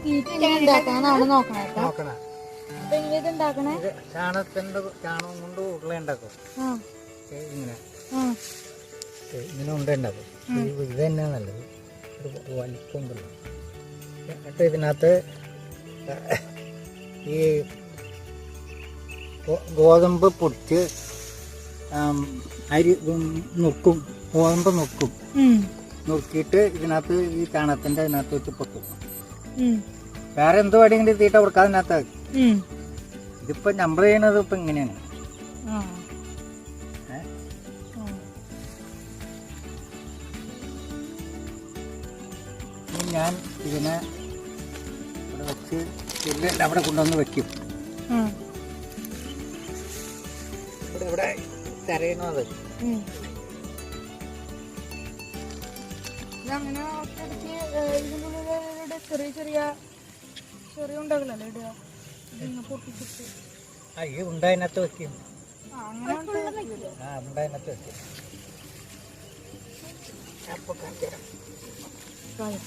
തീറ്റ എങ്ങനെ ഉണ്ടാക്കാന്നാണ് നോക്കണേ. നോക്കണ ഇത് ഉണ്ടാക്കണേ ചാണകം കൊണ്ട് ഉരുള ഉണ്ടാക്കും. ഇങ്ങനെ ഇങ്ങനെ ഉണ്ട ഉണ്ടാക്കും. ഇത് തന്നെ നല്ലത്. ഒരു വലിപ്പമുണ്ടല്ലോ. എന്നിട്ട് ഇതിനകത്ത് ഈ ഗോതമ്പ് പൊടിച്ച് അരി നുറുക്കും. ഗോതമ്പ് നുറുക്കും. നുറുക്കിയിട്ട് ഇതിനകത്ത് ഈ ചാണകത്തിന്റെ ഇതിനകത്ത് വെച്ച് പൊട്ടും. വേറെ എന്ത് വേണമെങ്കിലും തീറ്റ കൊടുക്കാതെ ഇതിനകത്ത്. ഇതിപ്പോ നമ്മൾ ചെയ്യണത് ഇപ്പൊ ഇങ്ങനെയാണ്. ഞാൻ ഇതിനെ ഇവിടെ വെച്ച് പുല്ല് അവിടെ കൊണ്ടുവന്ന് വെക്കും. ഇവിടെ തരയണത് അങ്ങനെ ഇതിനുള്ളിൽ ചെറിയ ചെറിയ ചെറിയ ഉണ്ടാകലല്ലേ ഇടുക. പൊട്ടിച്ചിട്ട് ഈ ഉണ്ടായതിനകത്ത് വെക്കും. അങ്ങനെ ഉണ്ടായതിനകത്ത് വെക്കും. കായം